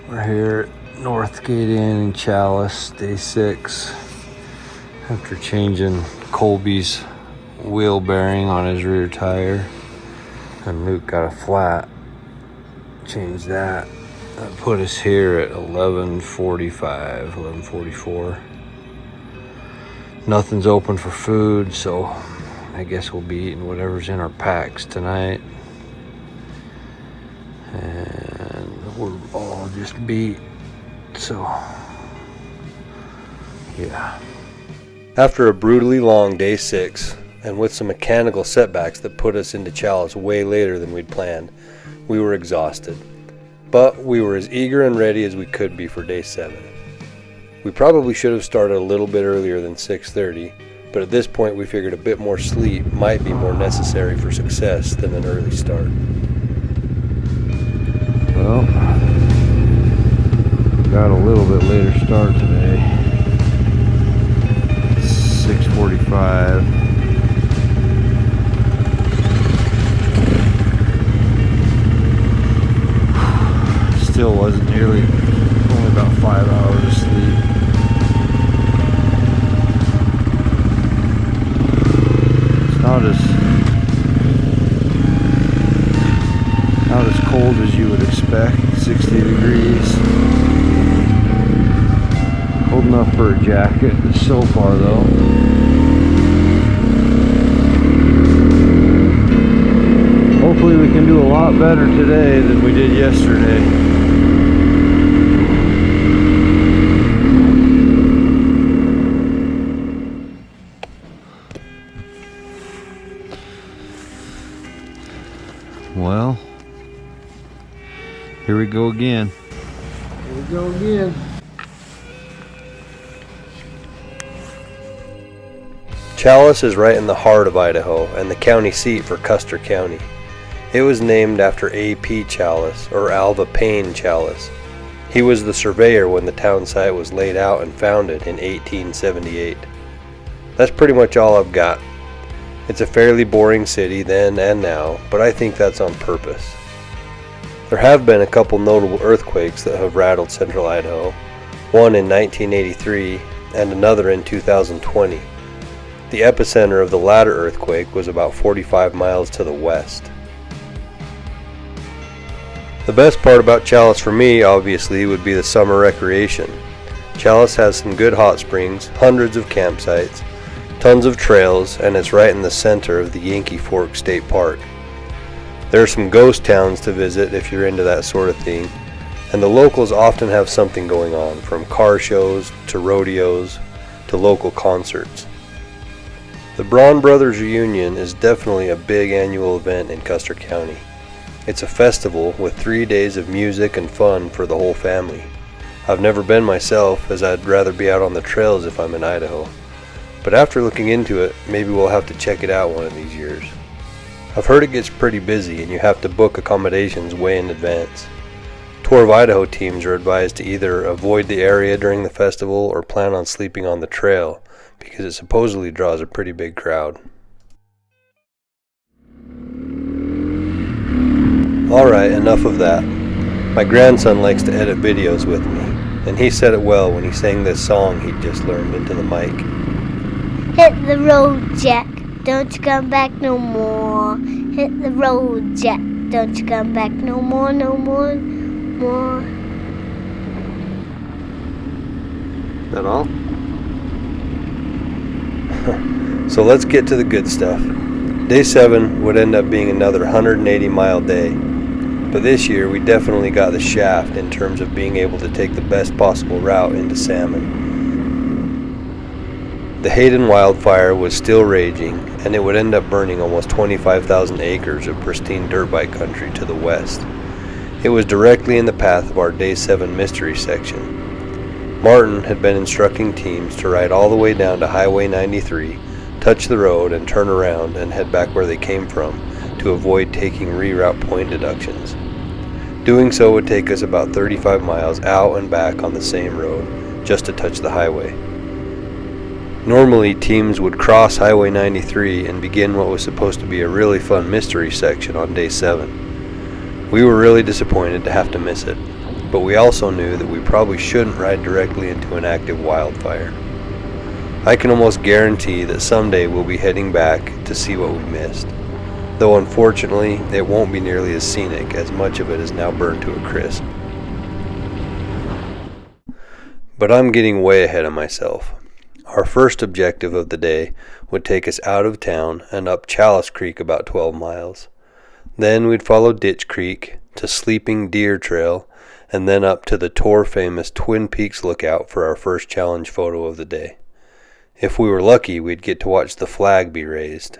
We're here at Northgate Inn in Chalice, day 6. After changing Colby's wheel bearing on his rear tire. And Luke got a flat. Changed that. That put us here at 11:45, 11:44. Nothing's open for food, so I guess we'll be eating whatever's in our packs tonight. And we're all just beat, so yeah. After a brutally long day 6, and with some mechanical setbacks that put us into Chalice way later than we'd planned, we were exhausted. But we were as eager and ready as we could be for day 7. We probably should have started a little bit earlier than 6:30, but at this point we figured a bit more sleep might be more necessary for success than an early start. Well, got a little bit later start today. 6:45. Still wasn't nearly, only about 5 hours of sleep. It's not as cold as you would expect, 60 degrees. Cold enough for a jacket so far though. Hopefully we can do a lot better today than we did yesterday. Well, here we go again. Here we go again. Chalice is right in the heart of Idaho and the county seat for Custer County. It was named after A.P. Chalice, or Alva Payne Chalice. He was the surveyor when the town site was laid out and founded in 1878. That's pretty much all I've got. It's a fairly boring city then and now, but I think that's on purpose. There have been a couple notable earthquakes that have rattled central Idaho, one in 1983 and another in 2020. The epicenter of the latter earthquake was about 45 miles to the west. The best part about Chalice for me, obviously, would be the summer recreation. Chalice has some good hot springs, hundreds of campsites, tons of trails, and it's right in the center of the Yankee Fork State Park. There are some ghost towns to visit if you're into that sort of thing, and the locals often have something going on, from car shows to rodeos to local concerts. The Braun Brothers Reunion is definitely a big annual event in Custer County. It's a festival with 3 days of music and fun for the whole family. I've never been myself, as I'd rather be out on the trails if I'm in Idaho. But after looking into it, maybe we'll have to check it out one of these years. I've heard it gets pretty busy and you have to book accommodations way in advance. Tour of Idaho teams are advised to either avoid the area during the festival or plan on sleeping on the trail, because it supposedly draws a pretty big crowd. Alright, enough of that. My grandson likes to edit videos with me, and he said it well when he sang this song he'd just learned into the mic. Hit the road, Jack, don't you come back no more. Hit the road, Jack, don't you come back no more, no more, more. Is that all? So let's get to the good stuff. Day 7 would end up being another 180-mile day. But this year we definitely got the shaft in terms of being able to take the best possible route into Salmon. The Hayden wildfire was still raging, and it would end up burning almost 25,000 acres of pristine dirt bike country to the west. It was directly in the path of our Day 7 mystery section. Martin had been instructing teams to ride all the way down to Highway 93, touch the road and turn around and head back where they came from to avoid taking reroute point deductions. Doing so would take us about 35 miles out and back on the same road, just to touch the highway. Normally, teams would cross Highway 93 and begin what was supposed to be a really fun mystery section on Day 7. We were really disappointed to have to miss it. but we also knew that we probably shouldn't ride directly into an active wildfire. I can almost guarantee that someday we'll be heading back to see what we missed, though unfortunately it won't be nearly as scenic as much of it is now burned to a crisp. But I'm getting way ahead of myself. Our first objective of the day would take us out of town and up Chalice Creek about 12 miles. Then we'd follow Ditch Creek to Sleeping Deer Trail and then up to the tour famous Twin Peaks Lookout for our first challenge photo of the day. If we were lucky, we'd get to watch the flag be raised.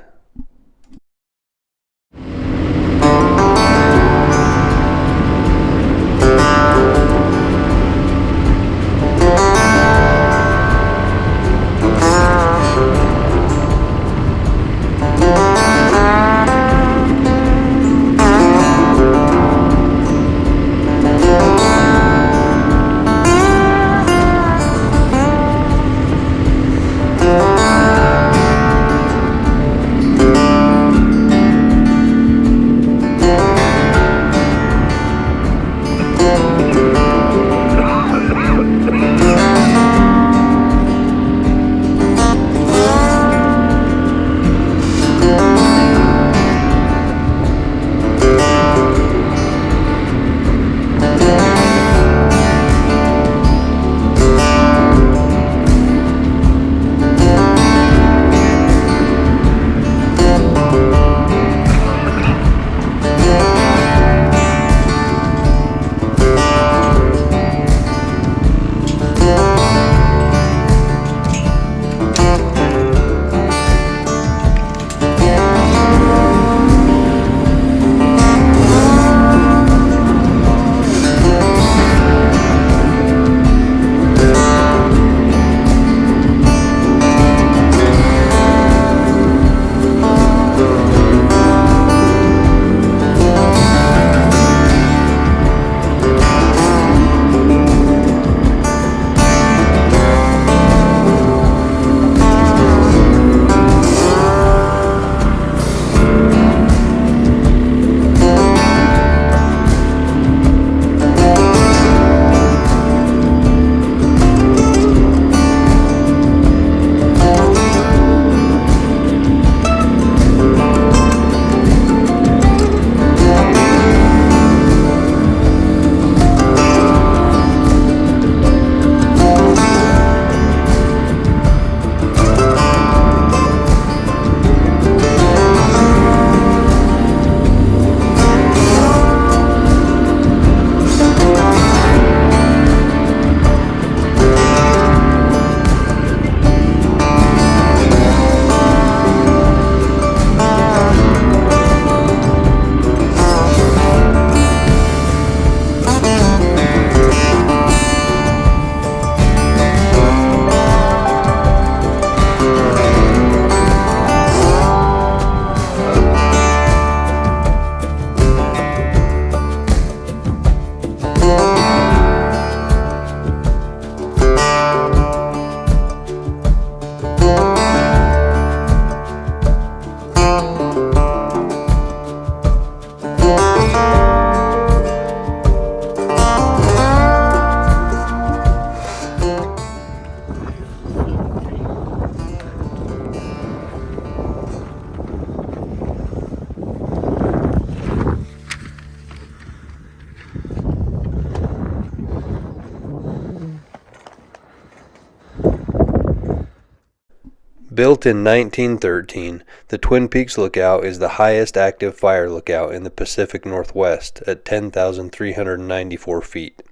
Built in 1913, the Twin Peaks Lookout is the highest active fire lookout in the Pacific Northwest at 10,394 feet.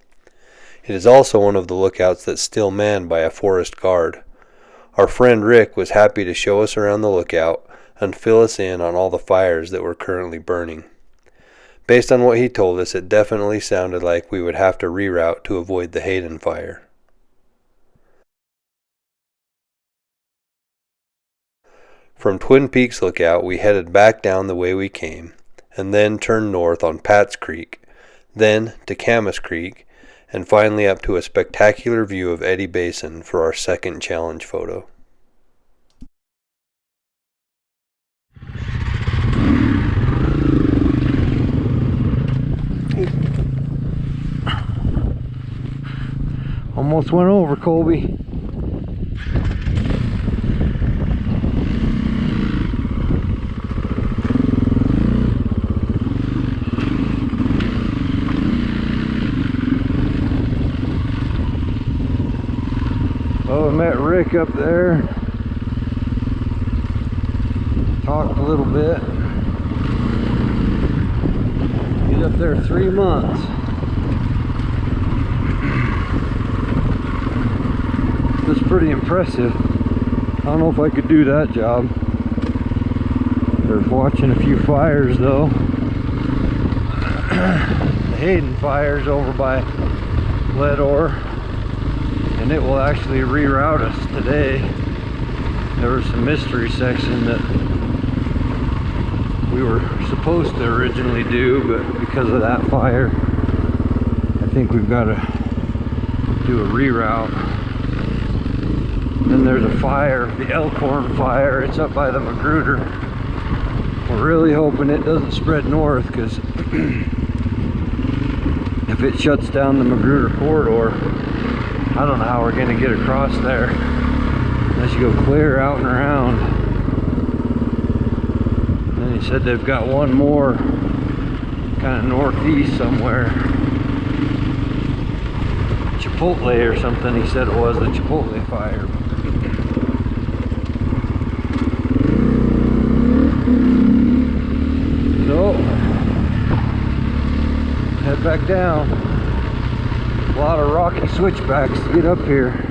It is also one of the lookouts that's still manned by a forest guard. Our friend Rick was happy to show us around the lookout and fill us in on all the fires that were currently burning. Based on what he told us, it definitely sounded like we would have to reroute to avoid the Hayden fire. From Twin Peaks Lookout, we headed back down the way we came, and then turned north on Pat's Creek, then to Camas Creek, and finally up to a spectacular view of Eddy Basin for our second challenge photo. Almost went over, Colby. Oh, I met Rick up there. Talked a little bit. He's up there 3 months. That's pretty impressive. I don't know if I could do that job. There's watching a few fires though. The Hayden fires over by Ledore, and it will actually reroute us today. There was some mystery section that we were supposed to originally do, but because of that fire, I think we've got to do a reroute. Then there's a fire, the Elkhorn fire. It's up by the Magruder. We're really hoping it doesn't spread north, because if it shuts down the Magruder corridor, I don't know how we're going to get across there unless you go clear out and around. And then he said they've got one more kind of northeast somewhere. Chipotle or something, he said it was the Chipotle fire. So, head back down. A lot of rocky switchbacks to get up here.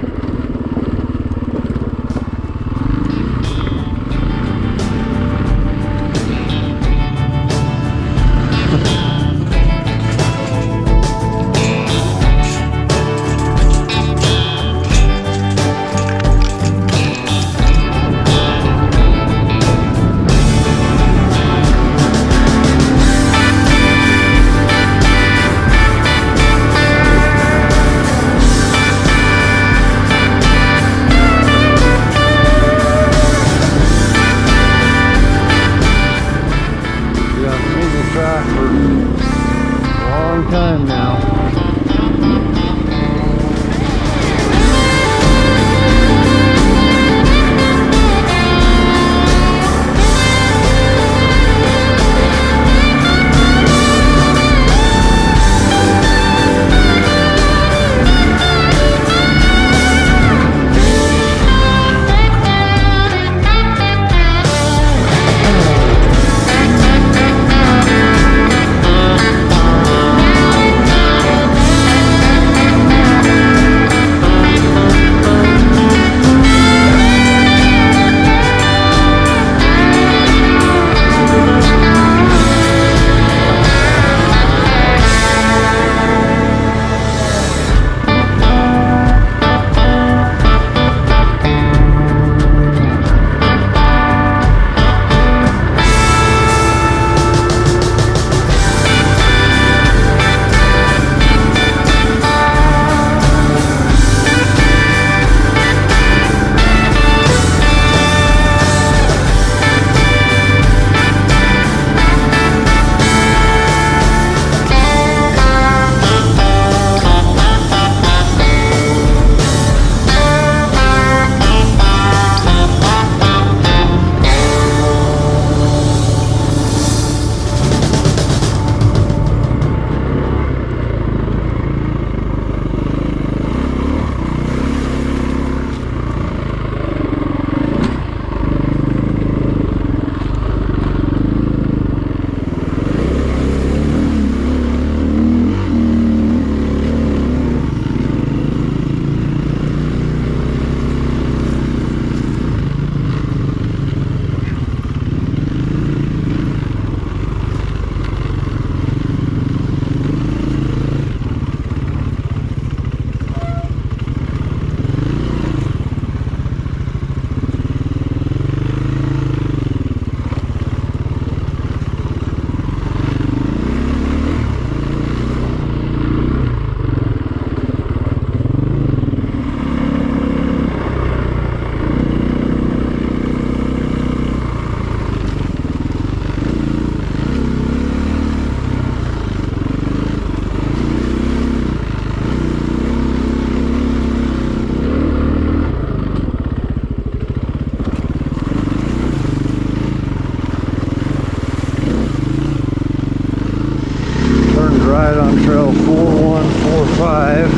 ride on trail 4145.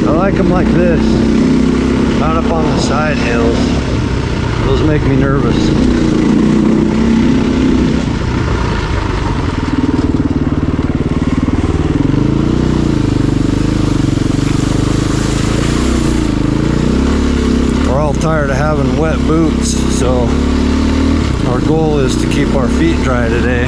I like them like this, not up on the side hills. Those make me nervous. We're all tired of having wet boots, so our goal is to keep our feet dry today.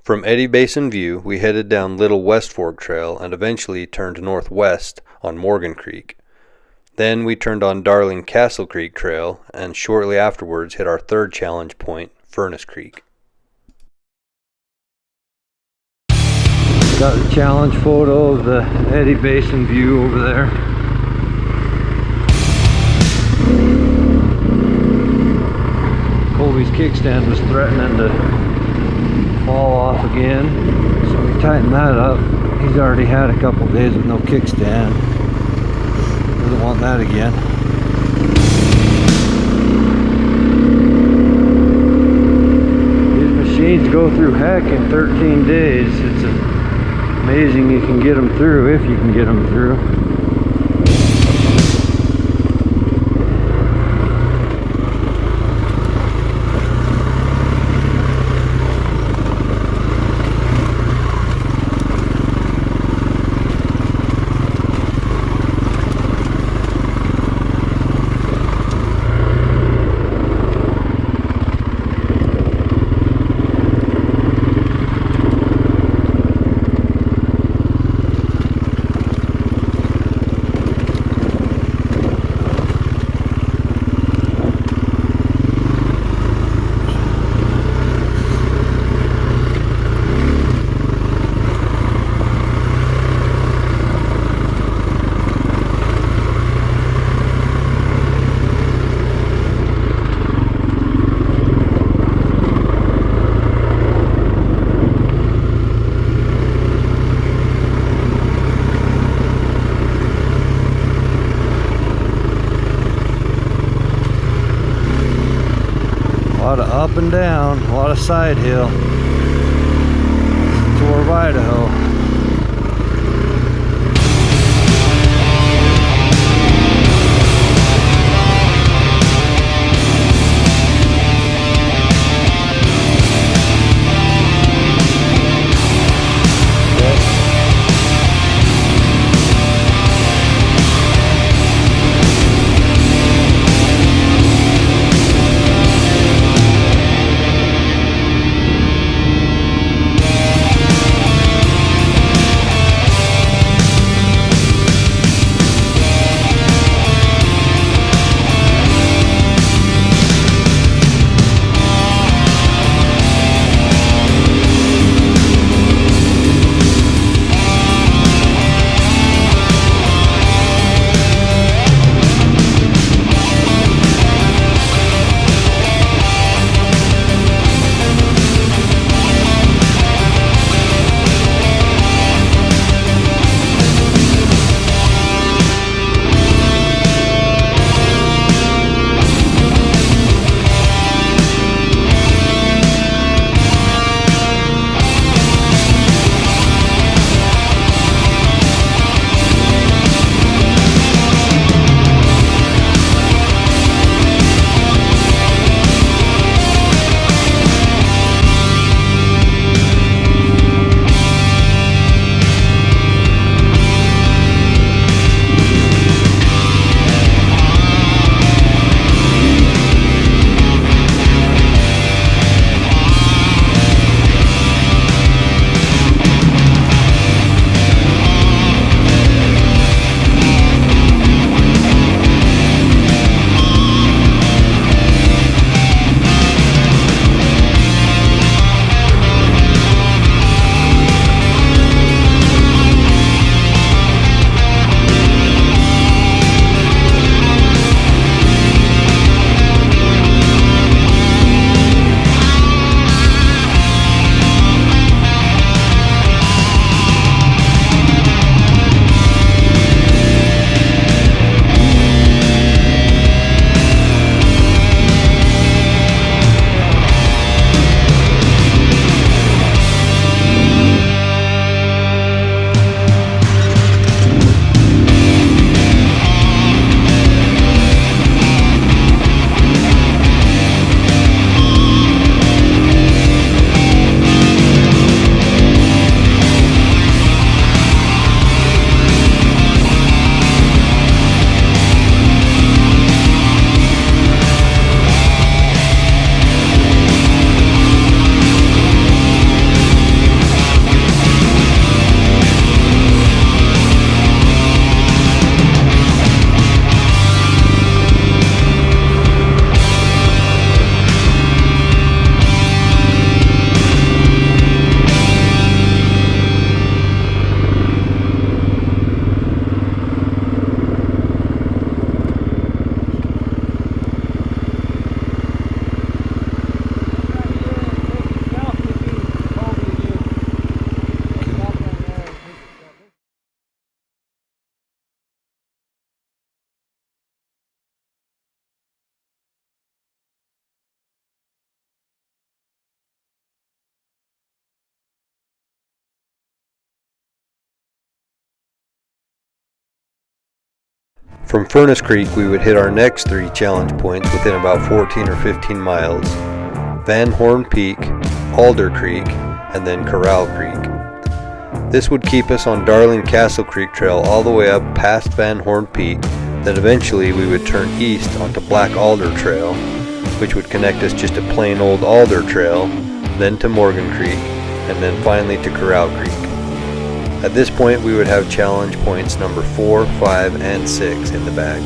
From Eddy Basin View, we headed down Little West Fork Trail and eventually turned northwest on Morgan Creek. Then we turned on Darling Castle Creek Trail and shortly afterwards hit our third challenge point, Furnace Creek. Got the challenge photo of the Eddy Basin view over there. Colby's kickstand was threatening to fall off again, so we tightened that up. He's already had a couple days with no kickstand. Doesn't want that again. These machines go through heck in 13 days. It's amazing you can get them through, if you can get them through. up and down, a lot of side hill. Tour of Idaho. From Furnace Creek, we would hit our next 3 challenge points within about 14 or 15 miles. Van Horn Peak, Alder Creek, and then Corral Creek. This would keep us on Darling Castle Creek Trail all the way up past Van Horn Peak, then eventually we would turn east onto Black Alder Trail, which would connect us just to plain old Alder Trail, then to Morgan Creek, and then finally to Corral Creek. At this point we would have challenge points number 4, 5, and 6 in the bag.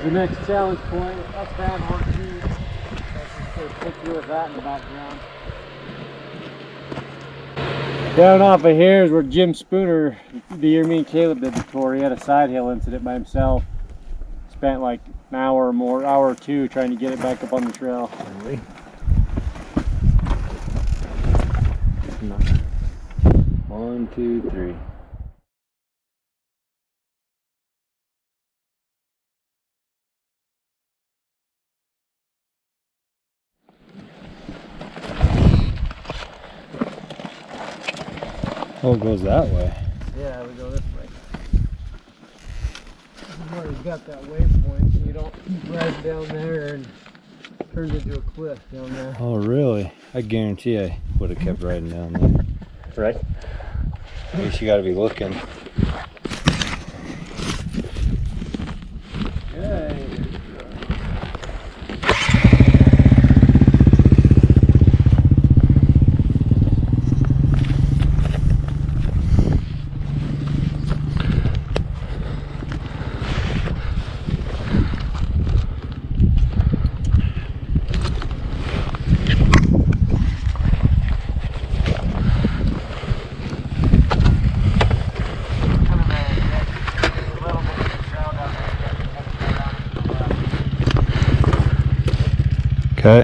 the next challenge point. That's bad work too. Let's just get a picture with that in the background. Down off of here is where Jim Spooner, the year me and Caleb did the tour. He had a side hill incident by himself. Spent like an hour or more, hour or two trying to get it back up on the trail. Really? 1, 2, 3. Oh, it goes that way. Yeah, we go this way. This is where he's got that waypoint, so you don't keep riding down there and it turns into a cliff down there. Oh, really? I guarantee I would have kept riding down there. Right? At least you got to be looking. Okay. Okay.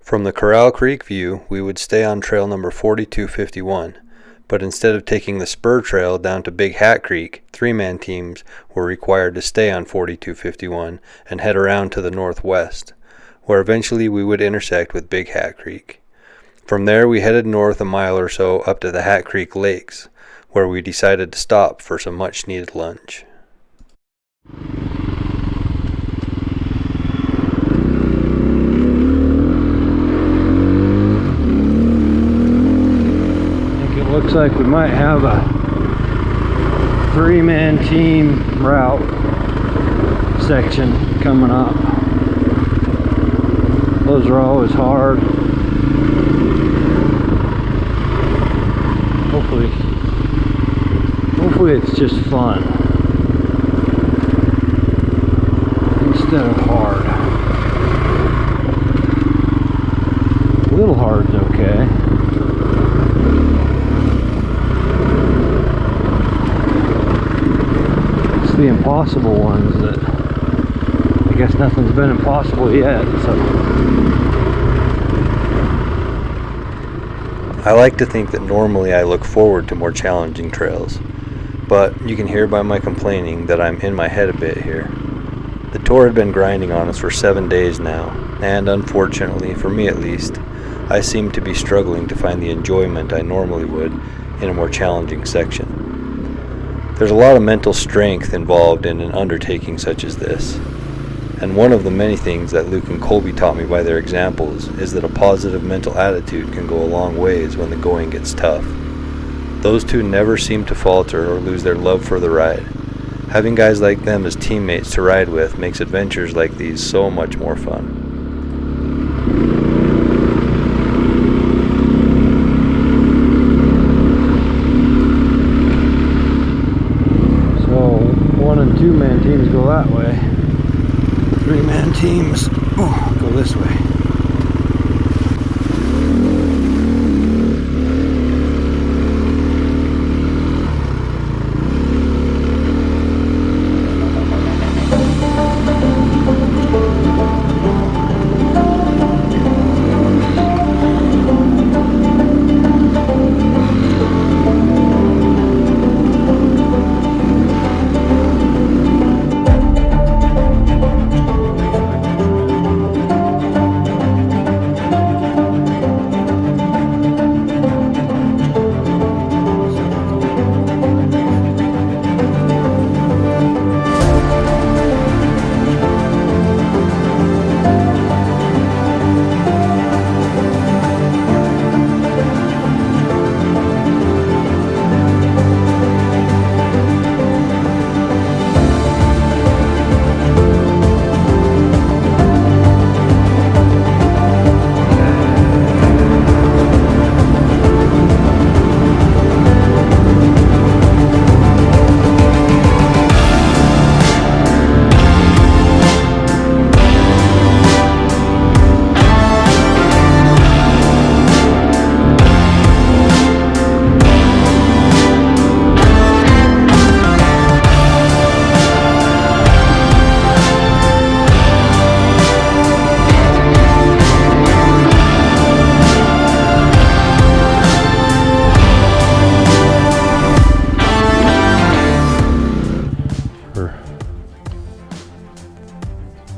From the Corral Creek view, we would stay on trail number 4251, but instead of taking the spur trail down to Big Hat Creek, 3-man teams were required to stay on 4251 and head around to the northwest, where eventually we would intersect with Big Hat Creek. From there we headed north a mile or so up to the Hat Creek Lakes, where we decided to stop for some much needed lunch. Looks like we might have a 3-man team route section coming up. Those are always hard. Hopefully it's just fun instead of hard. A little hard's okay. The impossible ones that I guess nothing's been impossible yet, so I like to think that normally I look forward to more challenging trails, but you can hear by my complaining that I'm in my head a bit here. The tour had been grinding on us for 7 days now, and unfortunately, for me at least, I seem to be struggling to find the enjoyment I normally would in a more challenging section. There's a lot of mental strength involved in an undertaking such as this, and one of the many things that Luke and Colby taught me by their examples is that a positive mental attitude can go a long ways when the going gets tough. Those two never seem to falter or lose their love for the ride. Having guys like them as teammates to ride with makes adventures like these so much more fun. so 1- and 2-man teams go that way. 3-man teams go this way.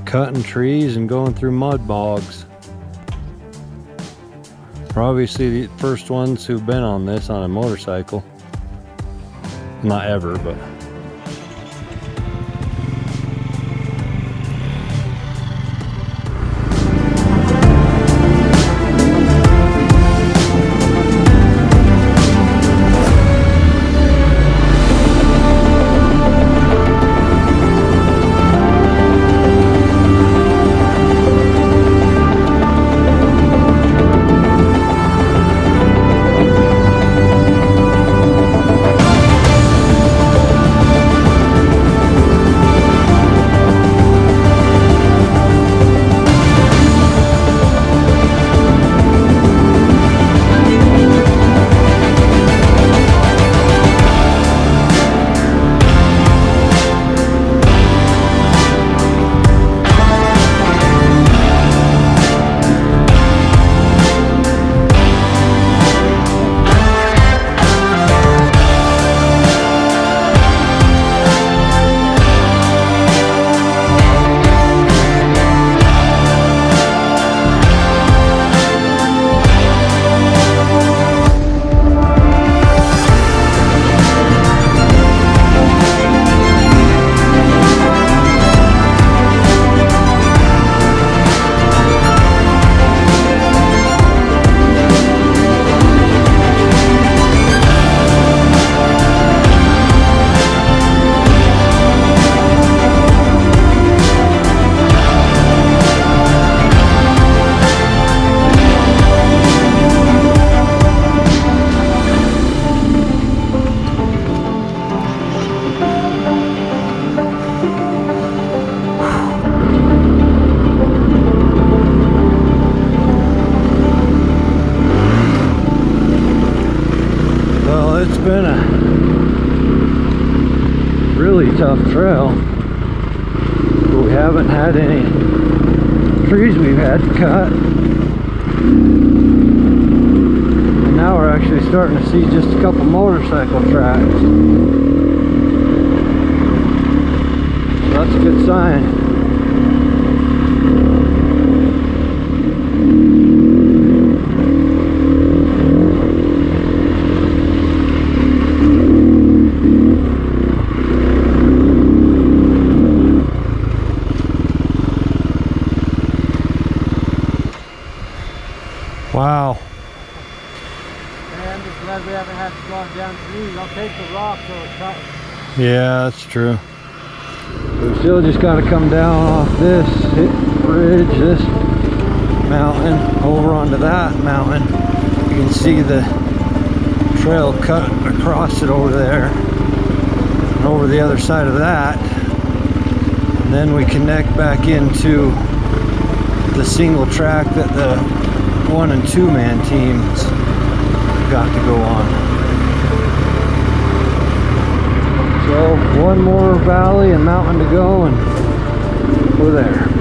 Cutting trees and going through mud bogs. We're obviously the first ones who've been on this on a motorcycle. Not ever, but tough trail, but we haven't had any trees we've had to cut. And now we're actually starting to see just a couple motorcycle tracks. So that's a good sign. Wow. Man, I'm just glad we haven't had to go down trees. I'll take the rocks or cut. Yeah, that's true. We've still just got to come down off this bridge, this mountain, over onto that mountain. You can see the trail cut across it over there and over the other side of that. And then we connect back into the single track that the 1 and 2 man teams got to go on. So one more valley and mountain to go and we're there.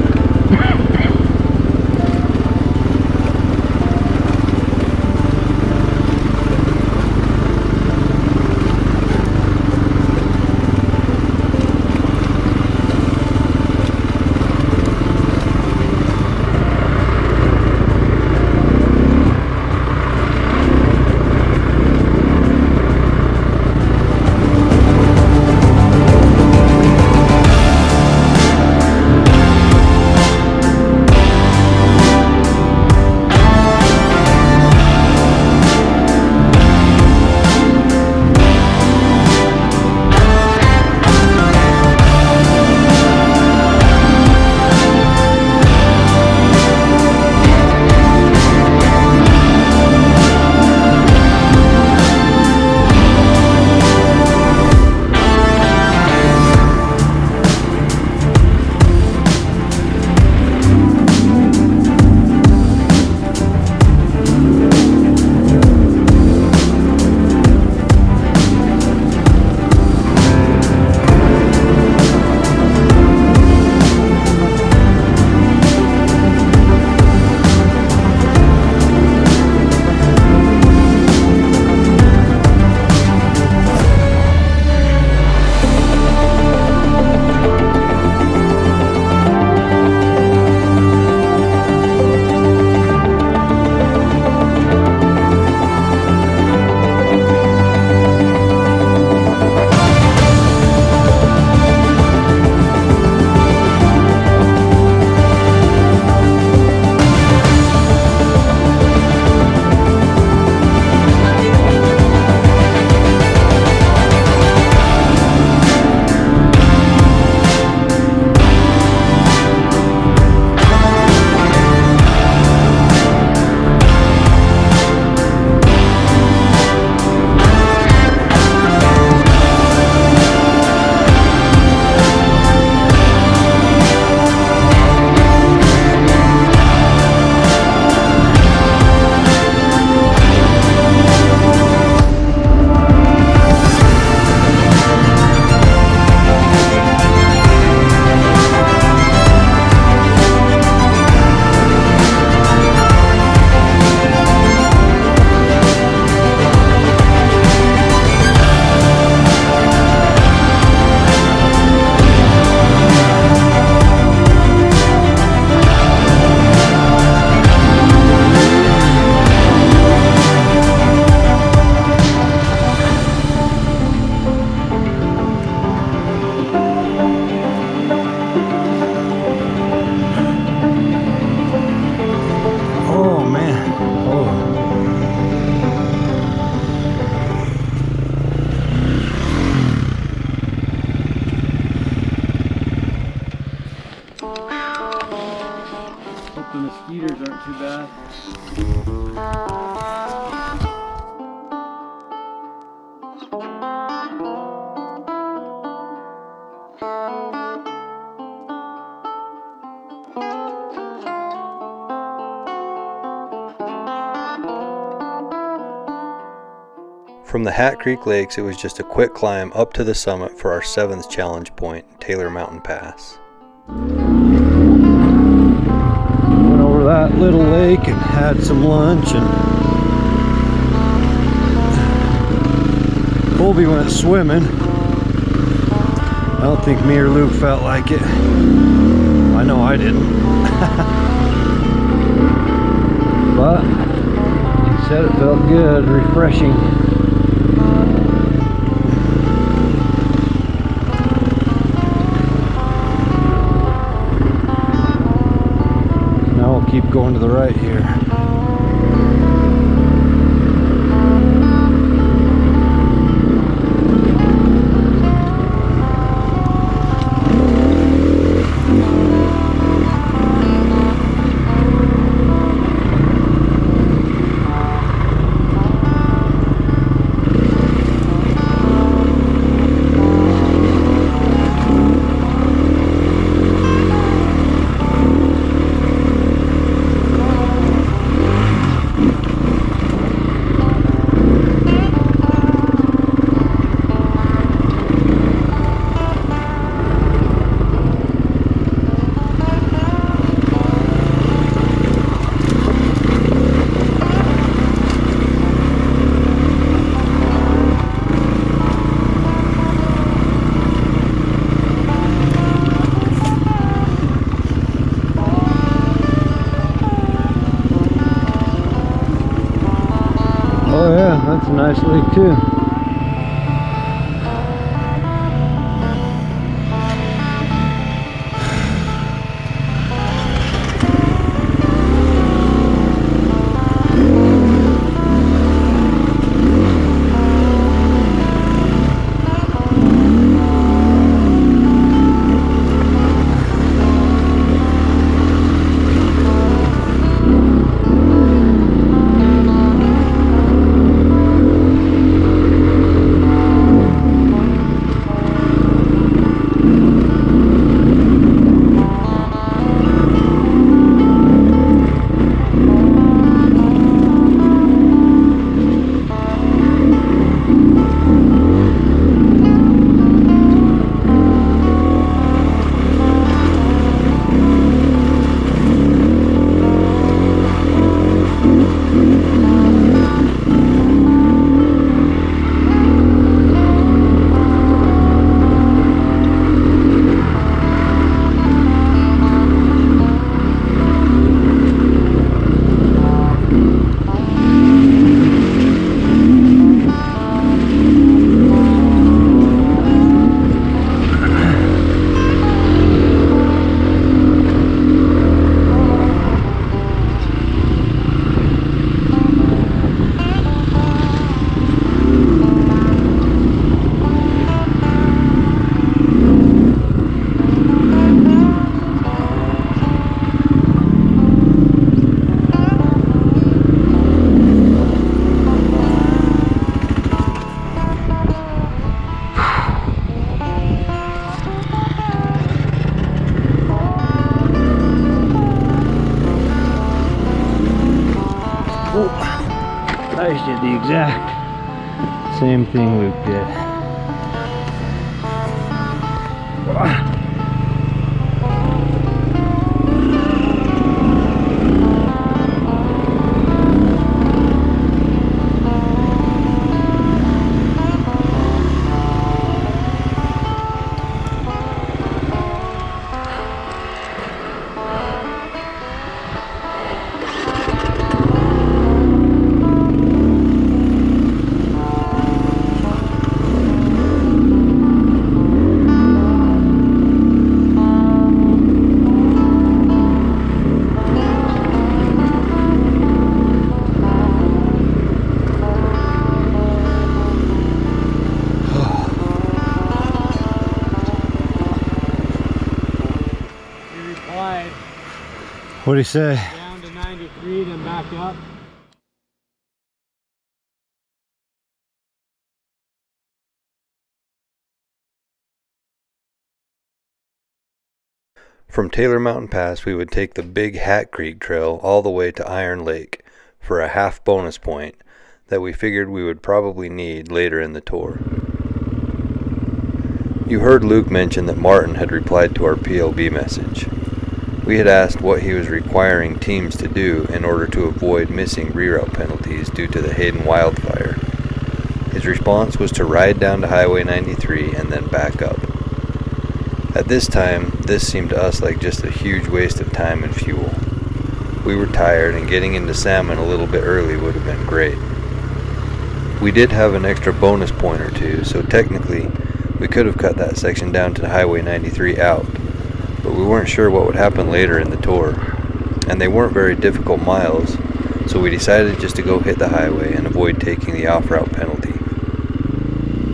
From the Hat Creek Lakes, it was just a quick climb up to the summit for our 7th challenge point, Taylor Mountain Pass. Went over that little lake and had some lunch, and Colby went swimming. I don't think me or Luke felt like it. I know I didn't. But he said it felt good, refreshing. Now we'll keep going to the right here. Oh yeah, that's a nice lake too. I just did the exact same thing Luke did. What'd he say? Down to 93, then back up. From Taylor Mountain Pass, we would take the Big Hat Creek Trail all the way to Iron Lake for a half bonus point, that we figured we would probably need later in the tour. You heard Luke mention that Martin had replied to our PLB message. We had asked what he was requiring teams to do in order to avoid missing reroute penalties due to the Hayden wildfire. His response was to ride down to Highway 93 and then back up. At this time, this seemed to us like just a huge waste of time and fuel. We were tired, and getting into salmon a little bit early would have been great. We did have an extra bonus point or two, so technically we could have cut that section down to Highway 93 out, but we weren't sure what would happen later in the tour, and they weren't very difficult miles, so we decided just to go hit the highway and avoid taking the off-route penalty.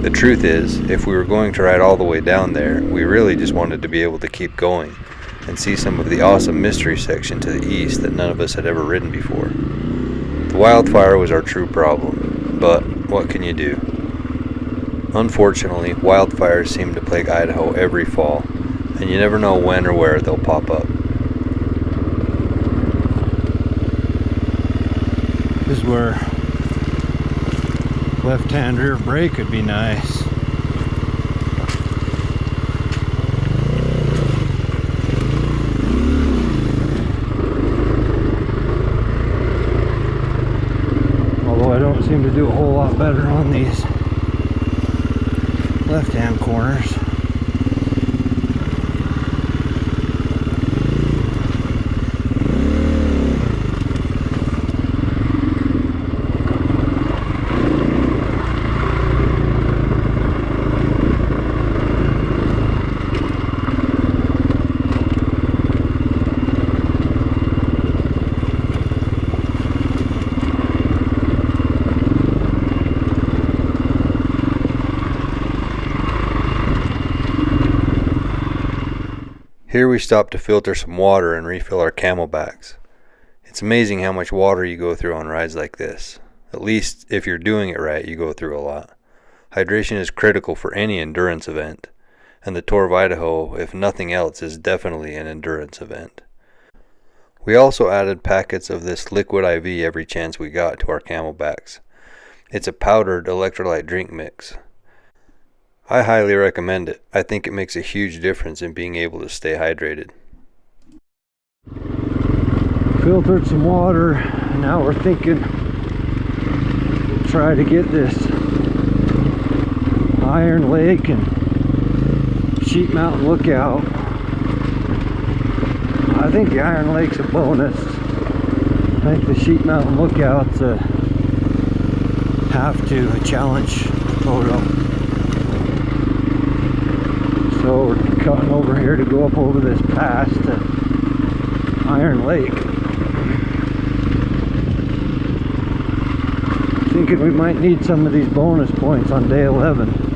The truth is, if we were going to ride all the way down there, we really just wanted to be able to keep going and see some of the awesome mystery section to the east that none of us had ever ridden before. The wildfire was our true problem, but what can you do? Unfortunately, wildfires seem to plague Idaho every fall, and you never know when or where they'll pop up. This is where left-hand rear brake would be nice. Although I don't seem to do a whole lot better on these left-hand corners. Here we stopped to filter some water and refill our camelbacks. It's amazing how much water you go through on rides like this. At least, if you're doing it right, you go through a lot. Hydration is critical for any endurance event, and the Tour of Idaho, if nothing else, is definitely an endurance event. We also added packets of this liquid IV every chance we got to our camelbacks. It's a powdered electrolyte drink mix. I highly recommend it. I think it makes a huge difference in being able to stay hydrated. Filtered some water, and now we're thinking try to get this Iron Lake and Sheep Mountain Lookout. I think the Iron Lake's a bonus. I think the Sheep Mountain Lookout's a a challenge photo. So we're cutting over here to go up over this pass to Iron Lake. Thinking we might need some of these bonus points on day 11.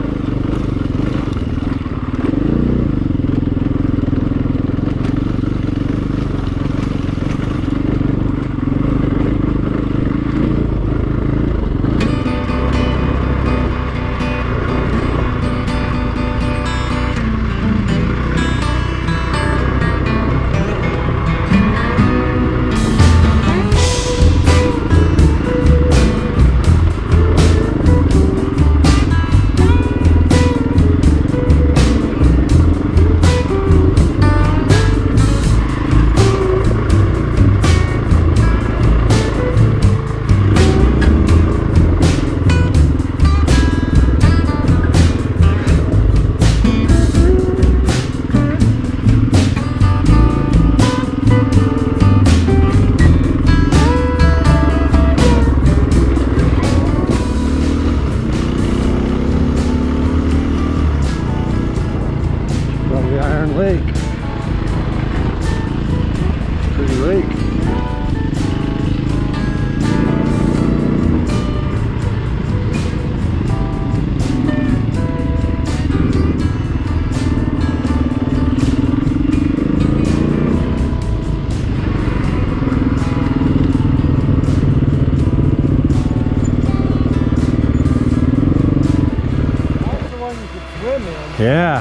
Yeah.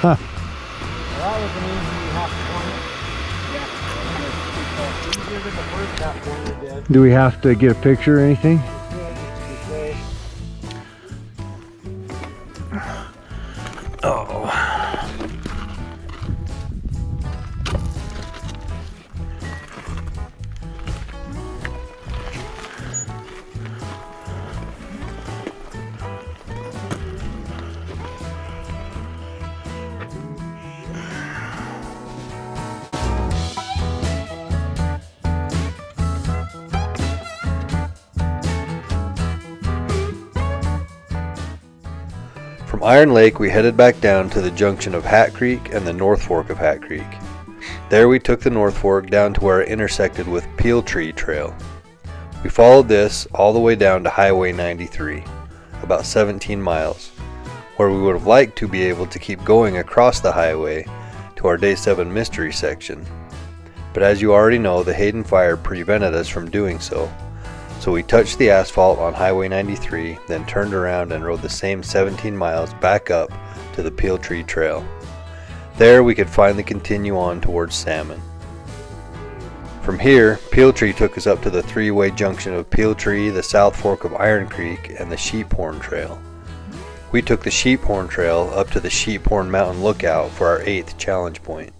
Huh. That was an easy hot corner. have been the first half one we did. Do we have to get a picture or anything? Oh. From Iron Lake, we headed back down to the junction of Hat Creek and the North Fork of Hat Creek. There we took the North Fork down to where it intersected with Peel Tree Trail. We followed this all the way down to Highway 93, about 17 miles, where we would have liked to be able to keep going across the highway to our Day 7 mystery section. But as you already know, the Hayden fire prevented us from doing so. So we touched the asphalt on Highway 93, then turned around and rode the same 17 miles back up to the Peel Tree Trail. There we could finally continue on towards Salmon. From here, Peel Tree took us up to the three-way junction of Peel Tree, the South Fork of Iron Creek, and the Sheephorn Trail. We took the Sheephorn Trail up to the Sheephorn Mountain Lookout for our 8th challenge point.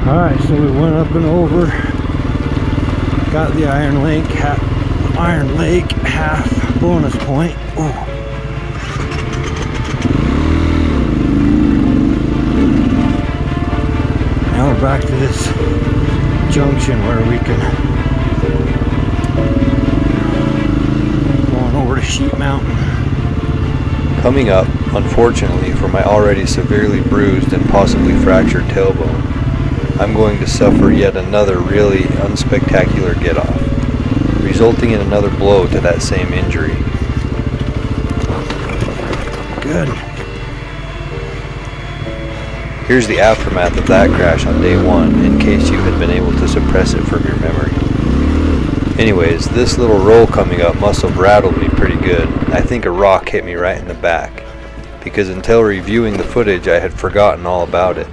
Alright, so we went up and over, got the Iron Lake half bonus point. Oh. Now we're back to this junction where we can go on over to Sheep Mountain. Coming up, unfortunately for my already severely bruised and possibly fractured tailbone, I'm going to suffer yet another really unspectacular get-off, resulting in another blow to that same injury. Good. Here's the aftermath of that crash on day 1, in case you had been able to suppress it from your memory. Anyways, this little roll coming up must have rattled me pretty good. I think a rock hit me right in the back, because until reviewing the footage I had forgotten all about it.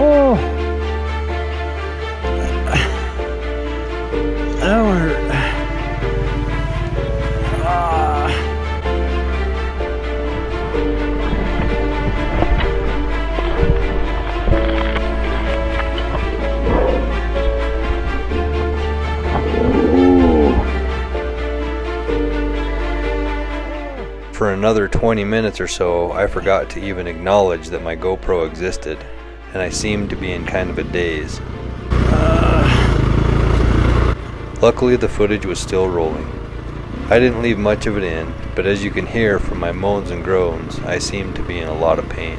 Oh, that one hurt. For another 20 minutes or so, I forgot to even acknowledge that my GoPro existed, and I seemed to be in kind of a daze. Luckily, the footage was still rolling. I didn't leave much of it in, but as you can hear from my moans and groans, I seemed to be in a lot of pain.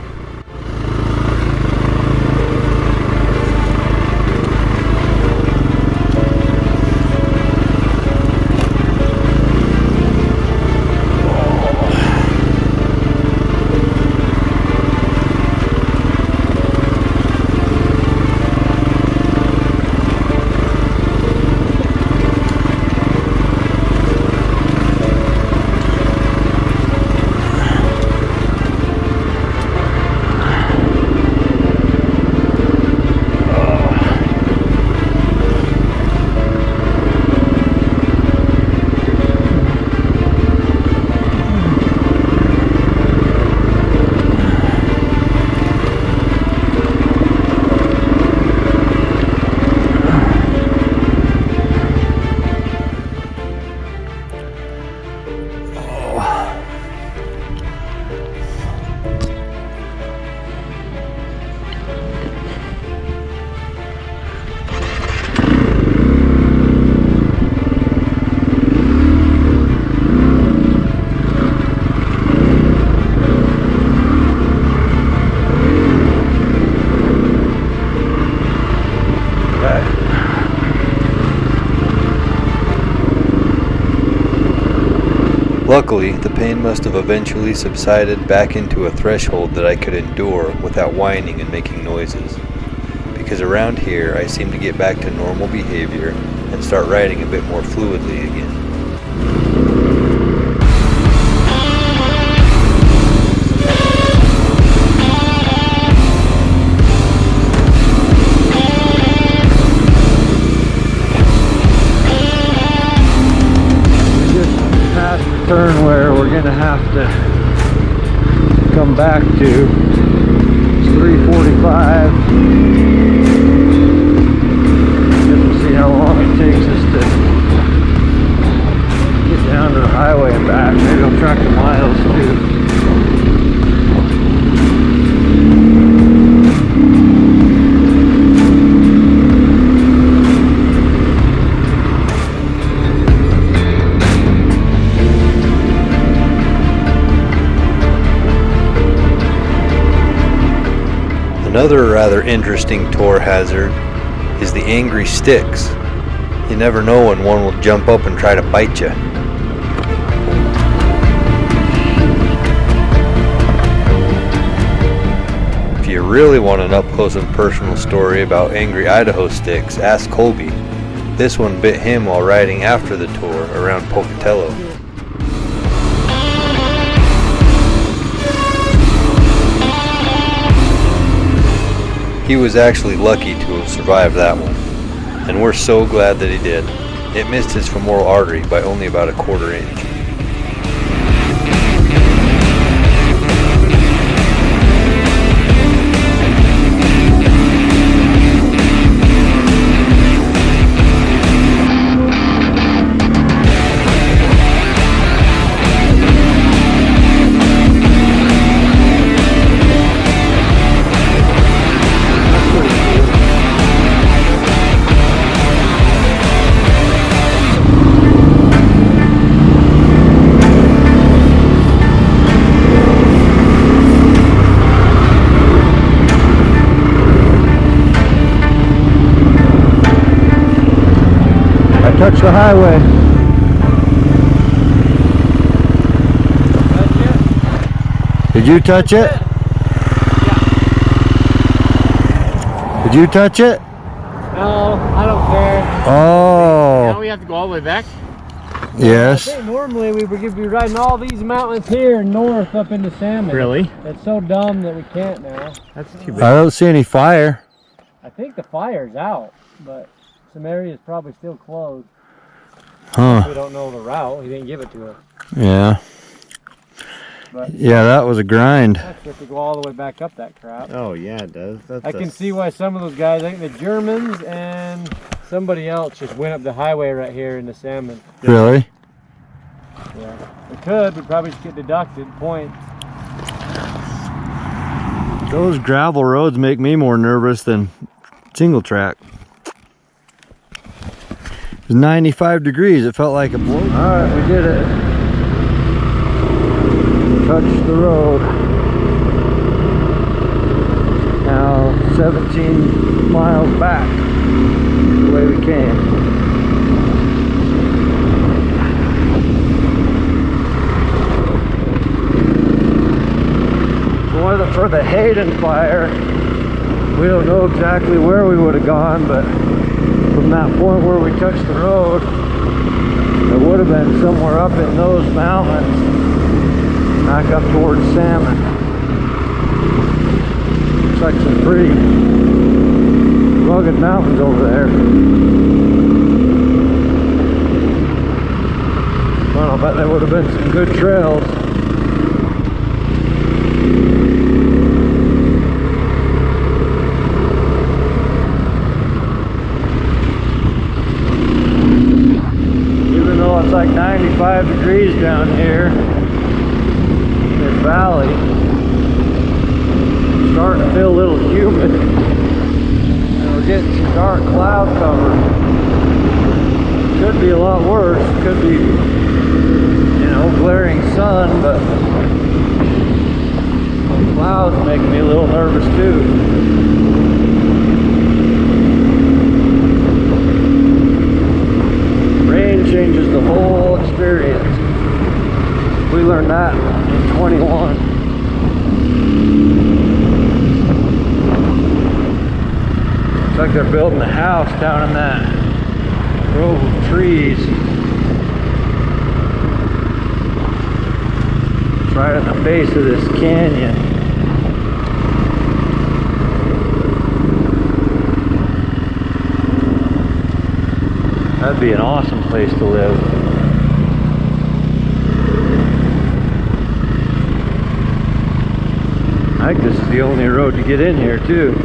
Luckily, the pain must have eventually subsided back into a threshold that I could endure without whining and making noises. Because around here, I seem to get back to normal behavior and start riding a bit more fluidly again. Turn where we're gonna have to come back to. It's 3:45. We'll see how long it takes us to get down to the highway and back. Maybe I'll track the miles too. Another rather interesting tour hazard is the angry sticks. You never know when one will jump up and try to bite you. If you really want an up-close and personal story about angry Idaho sticks, ask Colby. This one bit him while riding after the tour around Pocatello. He was actually lucky to have survived that one, and we're so glad that he did. It missed his femoral artery by only about a quarter inch. Touch the highway. Did you touch it? Did you touch it? No, I don't care. Oh. Now we have to go all the way back? Yes. I think normally we would be riding all these mountains here north up into Salmon. Really? It's so dumb that we can't now. That's too bad. I don't see any fire. I think the fire's out, but some areas probably still closed. Huh. We don't know the route. He didn't give it to us. Yeah. But yeah, that was a grind. that's have to go all the way back up that crap. Oh yeah, it does. I can see why some of those guys, I think the Germans and somebody else just went up the highway right here in the Salmon. Really? Yeah. We could. We'd probably just get deducted points. Those gravel roads make me more nervous than single track. It was 95 degrees. It felt like a blow. All right, we did it. Touched the road. Now 17 miles back the way we came. Boy, for the Hayden fire, we don't know exactly where we would have gone, but from that point where we touched the road, it would have been somewhere up in those mountains, back up towards Salmon. Looks like some pretty rugged mountains over there. Well, I bet there would have been some good trails. It's like 95 degrees down here in this valley. It's starting to feel a little humid, and we're getting some dark cloud cover. Could be a lot worse. Could be, you know, glaring sun, but the clouds making me a little nervous too. Changes the whole experience. like they're building a house down in that grove of trees. It's right at the base of this canyon. That'd be an awesome place to live. I think this is the only road to get in here too.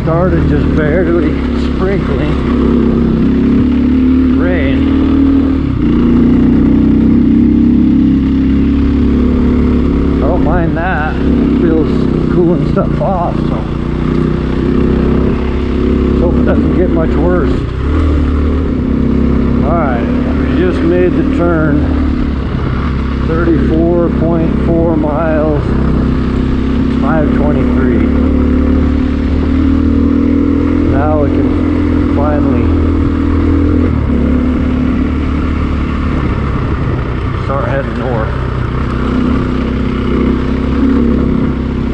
Started just barely sprinkling rain. I don't mind that. It feels cooling stuff off, so let's hope it doesn't get much worse. Alright, we just made the turn. 34.4 miles. 5:23. Now we can finally start heading north.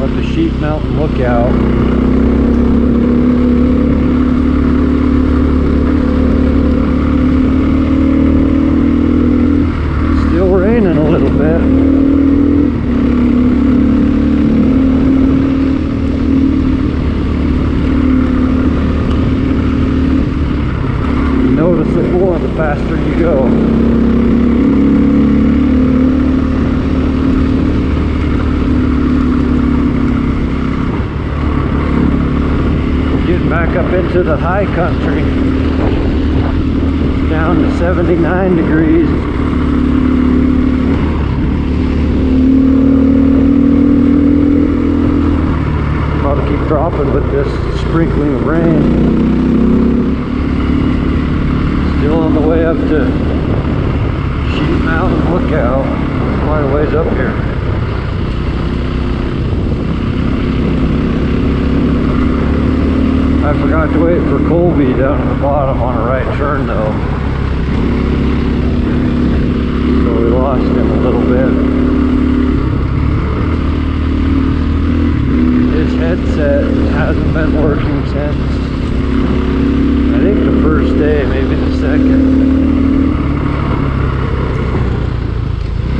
Up the Sheep Mountain Lookout. Still raining a little bit. Notice it more the faster you go. Getting back up into the high country. It's down to 79 degrees. Probably keep dropping with this sprinkling of rain. Still on the way up to Sheep Mountain Lookout. Quite a ways up here. I forgot to wait for Colby down at the bottom on a right turn though. So we lost him a little bit. His headset hasn't been working since I think the first day, maybe the second.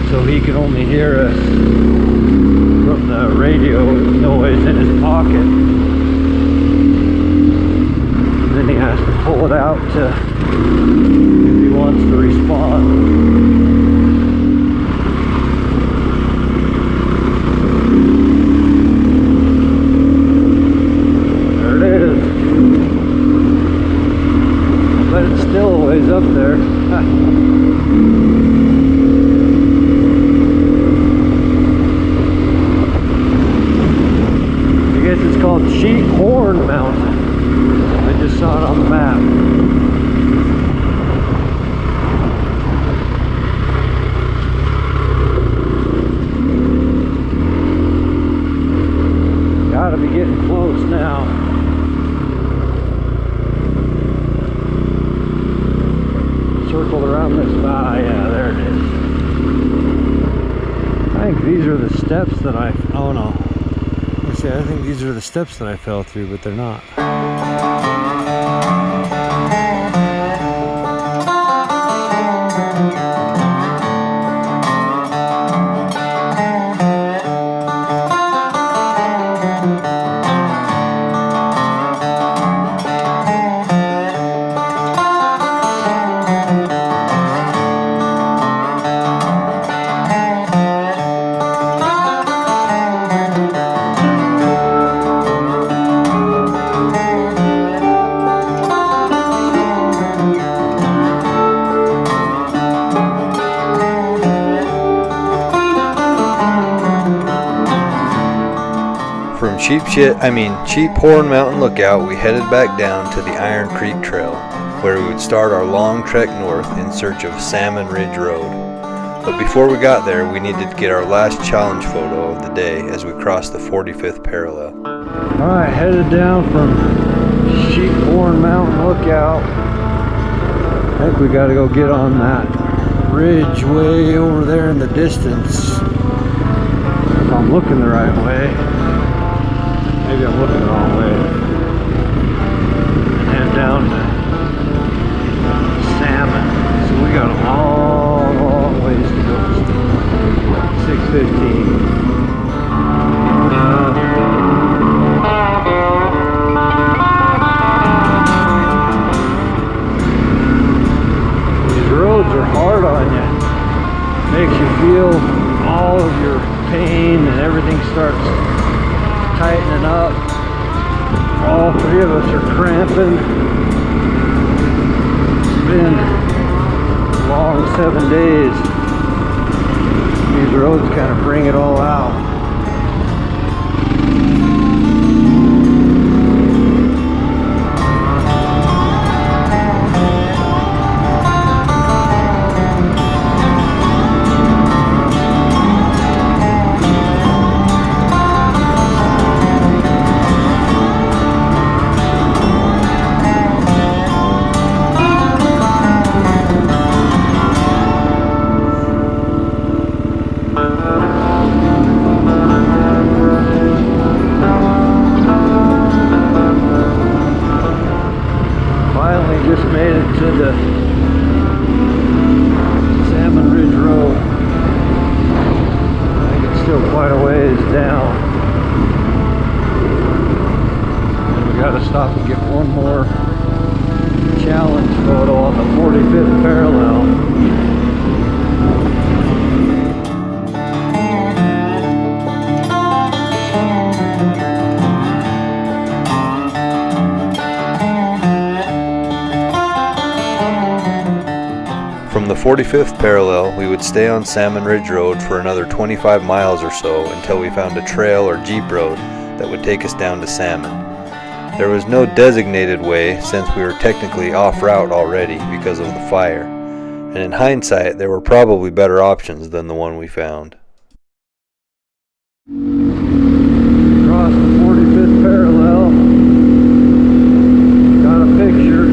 So he can only hear us from the radio noise in his pocket. And then he has to pull it out if he wants to respond. But it's still a ways up there. I guess it's called Sheep Horn Mountain. I just saw it on the map. Gotta be getting close now. Circled around this yeah, there it is. I think these are the steps that oh no. Let's see, I think these are the steps that I fell through, but they're not. From Sheep Horn Mountain Lookout, we headed back down to the Iron Creek Trail, where we would start our long trek north in search of Salmon Ridge Road. But before we got there, we needed to get our last challenge photo of the day as we crossed the 45th parallel. Alright, headed down from Sheepborn Mountain Lookout. I think we gotta go get on that ridge way over there in the distance. If I'm looking the right way. Maybe I'm looking the wrong way. And head down to Salmon. So we got a long ways to go. 6:15. Are hard on you. Makes you feel all of your pain and everything starts tightening up. All three of us are cramping. It's been a long 7 days. These roads kind of bring it all out. Just made it to the Salmon Ridge Road. I think it's still quite a ways down. And we got to stop and get one more challenge photo on the 45th parallel. From the 45th parallel, we would stay on Salmon Ridge Road for another 25 miles or so until we found a trail or jeep road that would take us down to Salmon. There was no designated way since we were technically off route already because of the fire, and in hindsight there were probably better options than the one we found. Across the 45th parallel, got a picture.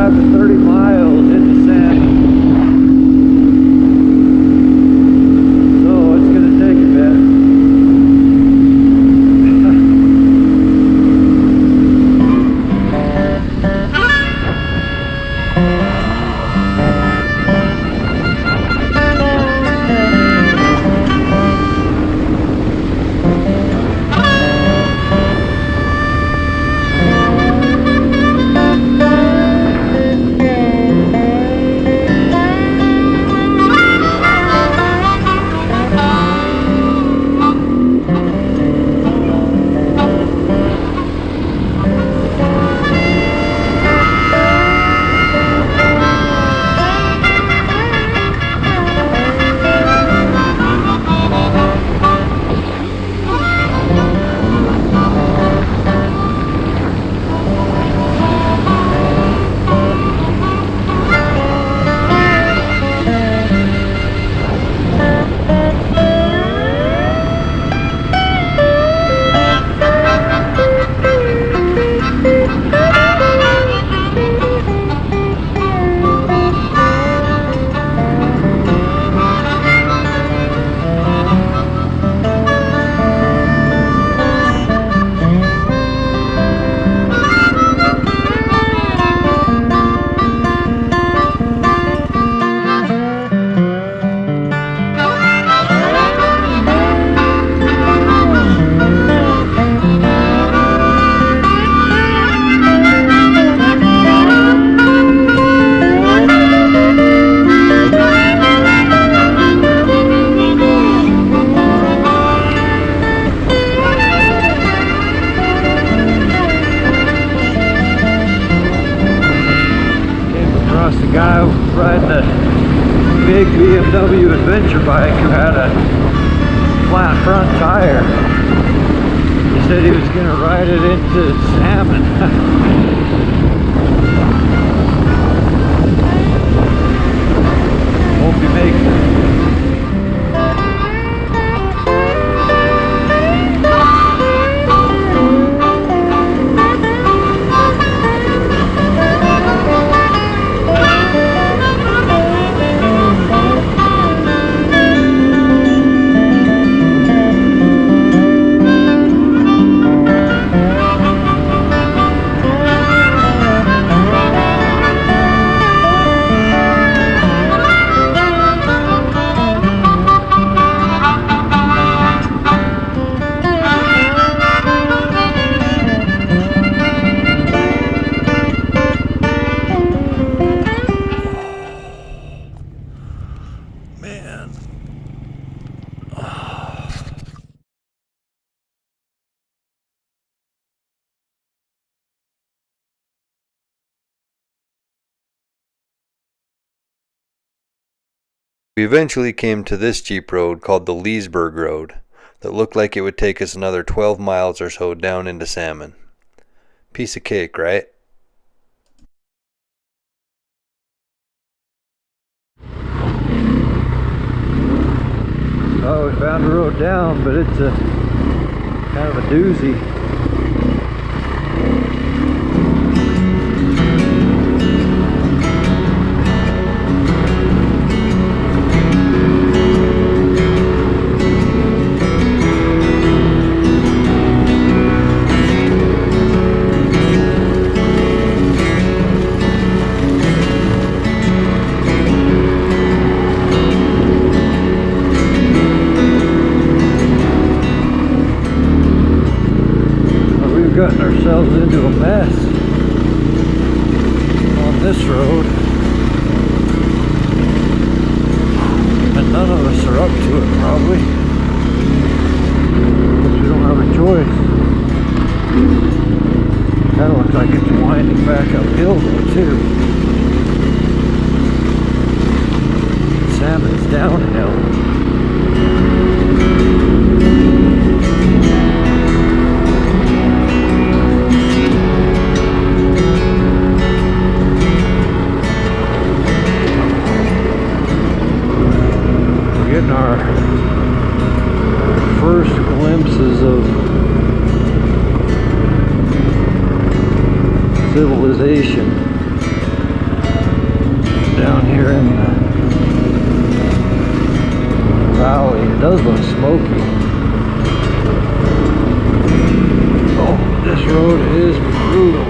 To 30 miles into Salmon. So it's going to take a bit. guy riding a big BMW adventure bike who had a flat front tire. He said he was going to ride it into Salmon. man. We eventually came to this jeep road called the Leesburg Road that looked like it would take us another 12 miles or so down into Salmon. Piece of cake, right? Oh, we found a road down, but it's a kind of a doozy. Gotten ourselves into a mess on this road, and none of us are up to it probably, because we don't have a choice. Kind of looks like it's winding back uphill though too. Salmon's downhill. Getting our first glimpses of civilization down here in the valley. It does look smoky. Oh, this road is brutal.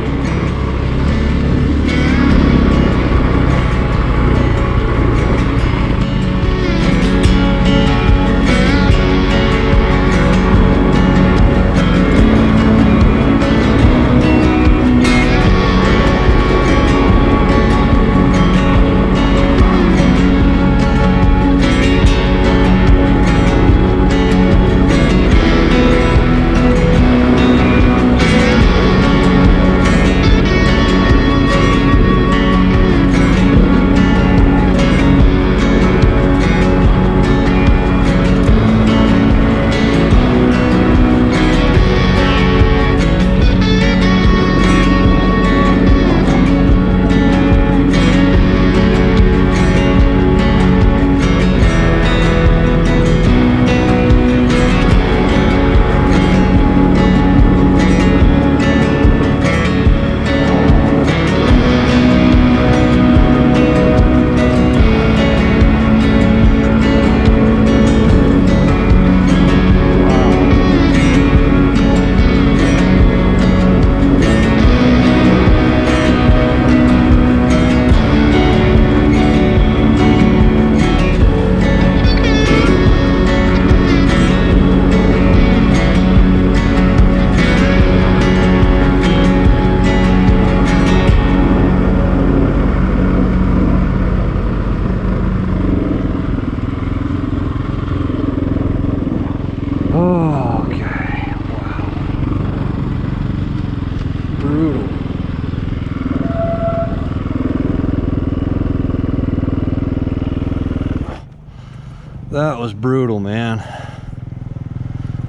That was brutal, man.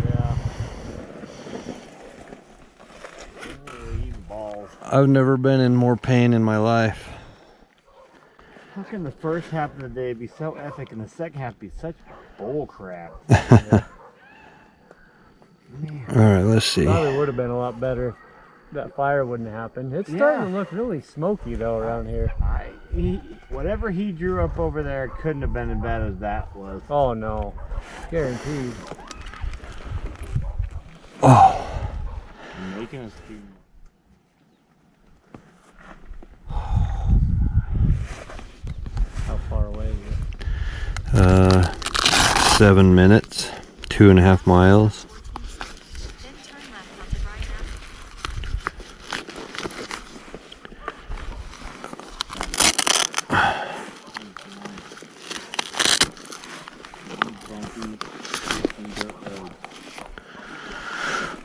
Yeah. Balls. I've never been in more pain in my life. How can the first half of the day be so epic and the second half be such bull crap? Alright, let's see. Probably would have been a lot better if that fire wouldn't happen. It's starting to look really smoky though around here. Whatever he drew up over there couldn't have been as bad as that was. Oh no, guaranteed. Oh, Making us do. How far away is it? 7 minutes, 2.5 miles.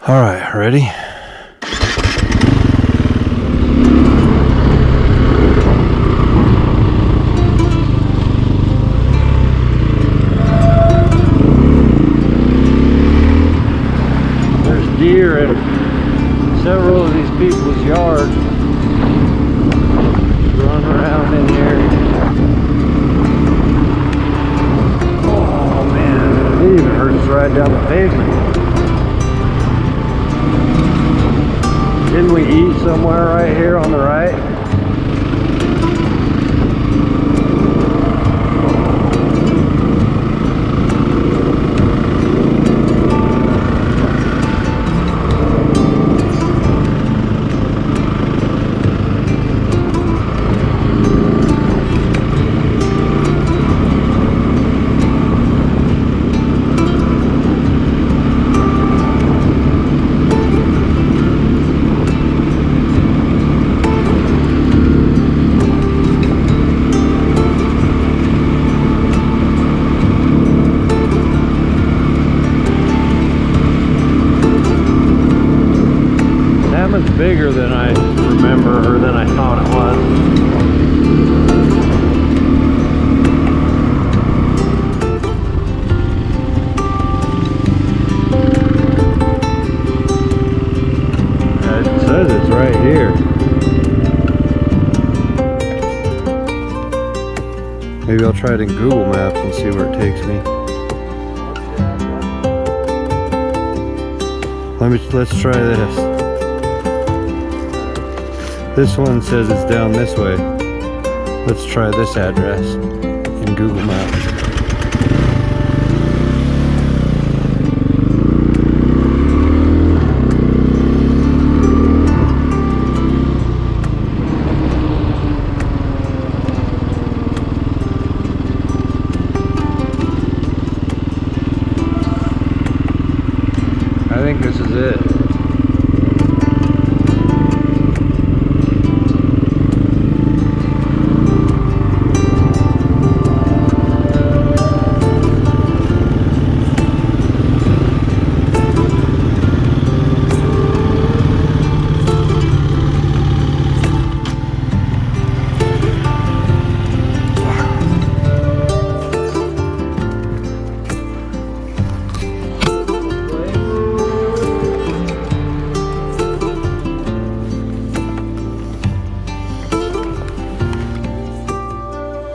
All right, ready? There's deer in several of these people's yards. Run around in here. Oh man, it even hurts to ride down the pavement. Didn't we eat somewhere right here on the right? Bigger than I remember, or than I thought it was. It says it's right here. Maybe I'll try it in Google Maps and see where it takes me. Let's try this. This one says it's down this way. Let's try this address in Google Maps. I think this is it.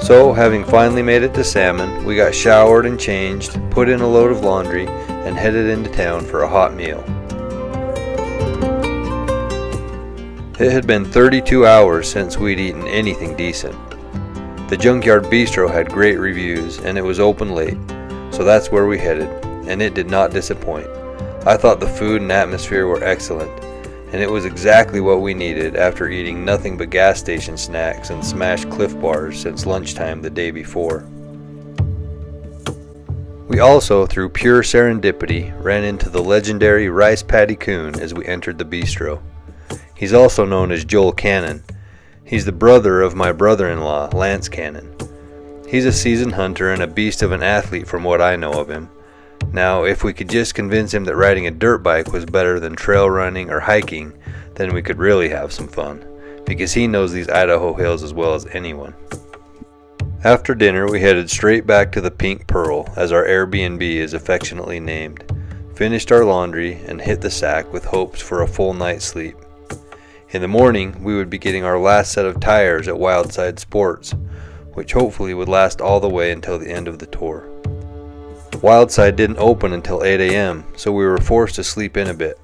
So, having finally made it to Salmon, we got showered and changed, put in a load of laundry, and headed into town for a hot meal. It had been 32 hours since we'd eaten anything decent. The Junkyard Bistro had great reviews, and it was open late, so that's where we headed, and it did not disappoint. I thought the food and atmosphere were excellent, and it was exactly what we needed after eating nothing but gas station snacks and smashed Cliff Bars since lunchtime the day before. We also, through pure serendipity, ran into the legendary Rice Paddy Coon as we entered the bistro. He's also known as Joel Cannon. He's the brother of my brother-in-law, Lance Cannon. He's a seasoned hunter and a beast of an athlete from what I know of him. Now, if we could just convince him that riding a dirt bike was better than trail running or hiking, then we could really have some fun, because he knows these Idaho hills as well as anyone. After dinner, we headed straight back to the Pink Pearl, as our Airbnb is affectionately named, finished our laundry, and hit the sack with hopes for a full night's sleep. In the morning, we would be getting our last set of tires at Wildside Sports, which hopefully would last all the way until the end of the tour. Wildside didn't open until 8 a.m., so we were forced to sleep in a bit.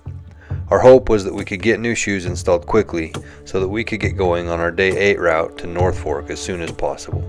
Our hope was that we could get new shoes installed quickly so that we could get going on our day 8 route to North Fork as soon as possible.